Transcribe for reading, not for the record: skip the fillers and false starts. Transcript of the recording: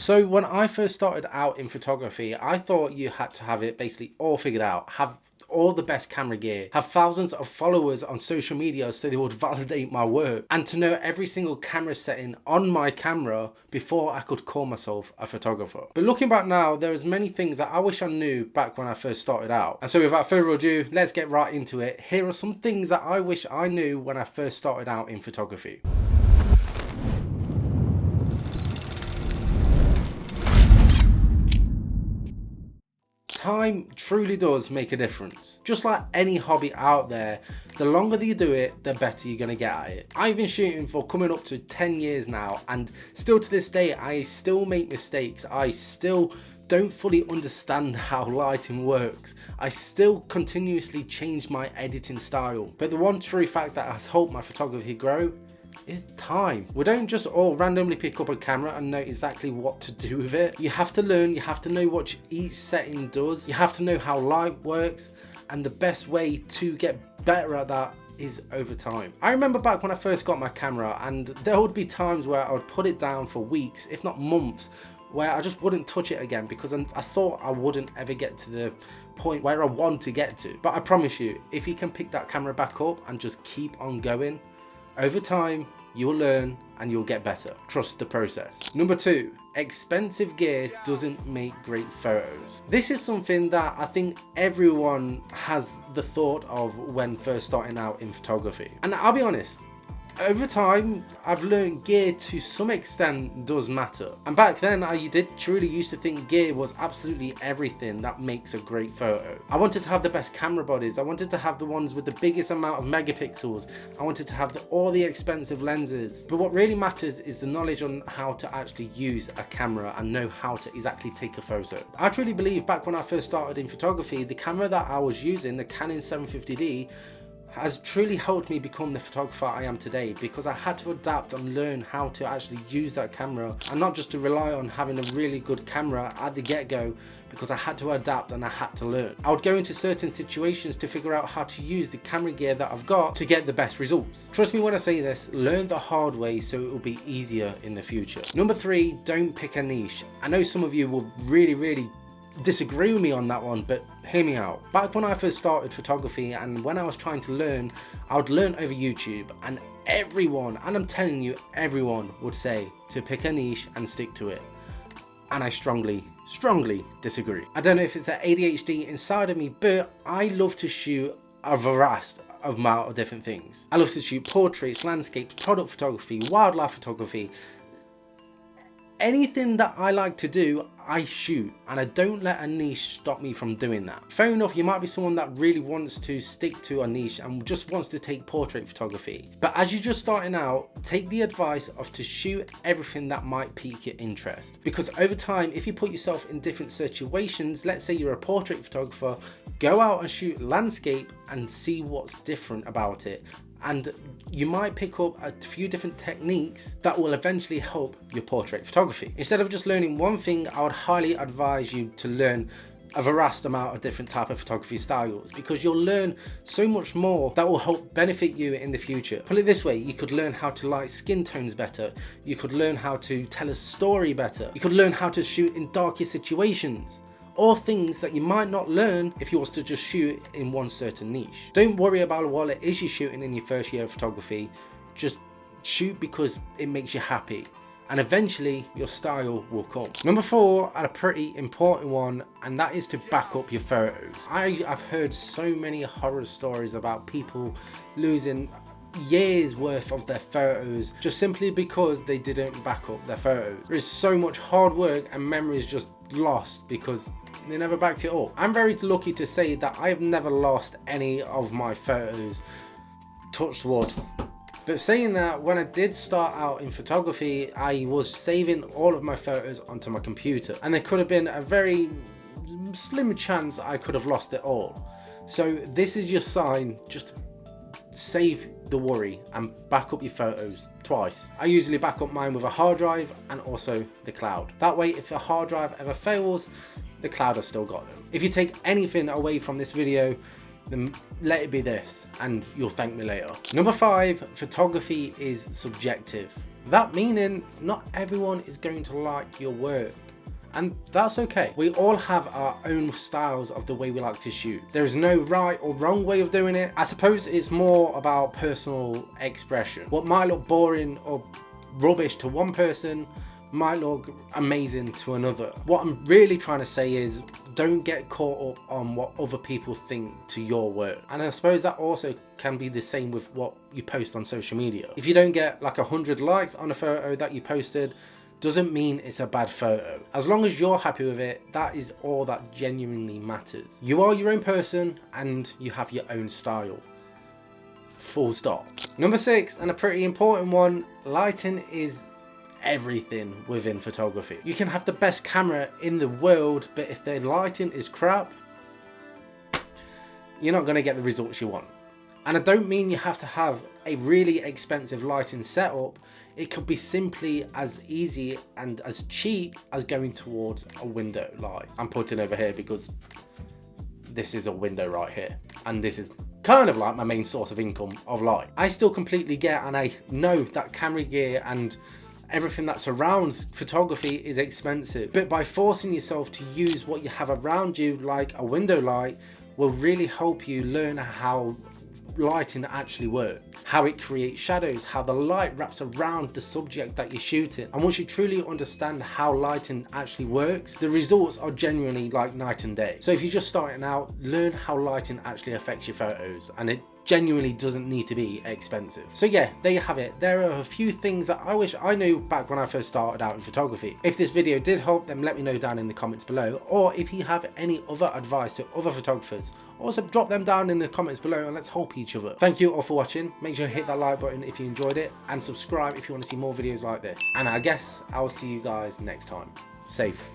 So when I first started out in photography, I thought you had to have it basically all figured out, have all the best camera gear, have thousands of followers on social media so they would validate my work, and to know every single camera setting on my camera before I could call myself a photographer. But looking back now, there's many things that I wish I knew back when I first started out. And so without further ado, let's get right into it. Here are some things that I wish I knew when I first started out in photography. Time truly does make a difference. Just like any hobby out there, the longer that you do it, the better you're gonna get at it. I've been shooting for coming up to 10 years now, and still to this day, I still make mistakes. I still don't fully understand how lighting works. I still continuously change my editing style. But the one true fact that has helped my photography grow is time. We don't just all randomly pick up a camera and know exactly what to do with it. You have to learn, you have to know what each setting does, you have to know how light works, and the best way to get better at that is over time. I remember back when I first got my camera, and there would be times where I would put it down for weeks, if not months, where I just wouldn't touch it again because I thought I wouldn't ever get to the point where I want to get to. But I promise you, if you can pick that camera back up and just keep on going, over time, you'll learn and you'll get better. Trust the process. Number 2, expensive gear doesn't make great photos. This is something that I think everyone has the thought of when first starting out in photography. And I'll be honest, over time, I've learned gear to some extent does matter. And back then, I did truly used to think gear was absolutely everything that makes a great photo. I wanted to have the best camera bodies. I wanted to have the ones with the biggest amount of megapixels. I wanted to have all the expensive lenses. But what really matters is the knowledge on how to actually use a camera and know how to exactly take a photo. I truly believe back when I first started in photography, the camera that I was using, the Canon 750D, has truly helped me become the photographer I am today, because I had to adapt and learn how to actually use that camera and not just to rely on having a really good camera at the get-go, because I had to adapt and I had to learn. I would go into certain situations to figure out how to use the camera gear that I've got to get the best results. Trust me when I say this, learn the hard way so it will be easier in the future. Number 3, don't pick a niche. I know some of you will really disagree with me on that one, but hear me out. Back when I first started photography and when I was trying to learn, I would learn over YouTube, and everyone, and I'm telling you, everyone would say to pick a niche and stick to it. And I strongly disagree. I don't know if it's that ADHD inside of me, but I love to shoot a vast amount of different things. I love to shoot portraits, landscapes, product photography, wildlife photography. Anything that I like to do, I shoot, and I don't let a niche stop me from doing that. Fair enough, you might be someone that really wants to stick to a niche and just wants to take portrait photography. But as you're just starting out, take the advice of to shoot everything that might pique your interest. Because over time, if you put yourself in different situations, let's say you're a portrait photographer, go out and shoot landscape and see what's different about it. And you might pick up a few different techniques that will eventually help your portrait photography. Instead of just learning one thing, I would highly advise you to learn a vast amount of different type of photography styles, because you'll learn so much more that will help benefit you in the future. Put it this way, you could learn how to light skin tones better, you could learn how to tell a story better, you could learn how to shoot in darker situations. All things that you might not learn if you was to just shoot in one certain niche. Don't worry about what it is you're shooting in your first year of photography. Just shoot because it makes you happy, and eventually your style will come. Number 4, and a pretty important one, and that is to back up your photos. I've heard so many horror stories about people losing years worth of their photos just simply because they didn't back up their photos. There is so much hard work and memories just lost because they never backed it up. I'm very lucky to say that I've never lost any of my photos, touch wood. But saying that, when I did start out in photography, I was saving all of my photos onto my computer, and there could have been a very slim chance I could have lost it all. So this is your sign, just save the worry and back up your photos twice. I usually back up mine with a hard drive and also the cloud. That way, if the hard drive ever fails, the cloud has still got them. If you take anything away from this video, then let it be this and you'll thank me later. Number 5, photography is subjective. That meaning not everyone is going to like your work. And that's okay. We all have our own styles of the way we like to shoot. There is no right or wrong way of doing it. I suppose it's more about personal expression. What might look boring or rubbish to one person might look amazing to another. What I'm really trying to say is don't get caught up on what other people think to your work. And I suppose that also can be the same with what you post on social media. If you don't get like 100 likes on a photo that you posted, doesn't mean it's a bad photo. As long as you're happy with it, that is all that genuinely matters. You are your own person and you have your own style. Full stop. Number 6, and a pretty important one, lighting is everything within photography. You can have the best camera in the world, but if the lighting is crap, you're not going to get the results you want. And I don't mean you have to have a really expensive lighting setup. It could be simply as easy and as cheap as going towards a window light. I'm putting over here because this is a window right here, and this is kind of like my main source of income of light. I still completely get, and I know that camera gear and everything that surrounds photography is expensive, but by forcing yourself to use what you have around you, like a window light, will really help you learn how lighting actually works, how it creates shadows, how the light wraps around the subject that you're shooting. And once you truly understand how lighting actually works, the results are genuinely like night and day. So if you're just starting out, learn how lighting actually affects your photos, and it genuinely doesn't need to be expensive. So yeah, there you have it. There are a few things that I wish I knew back when I first started out in photography. If this video did help, then let me know down in the comments below, or if you have any other advice to other photographers, also drop them down in the comments below and let's help each other. Thank you all for watching. Make sure you hit that like button if you enjoyed it, and subscribe if you want to see more videos like this. And I guess I'll see you guys next time. Safe.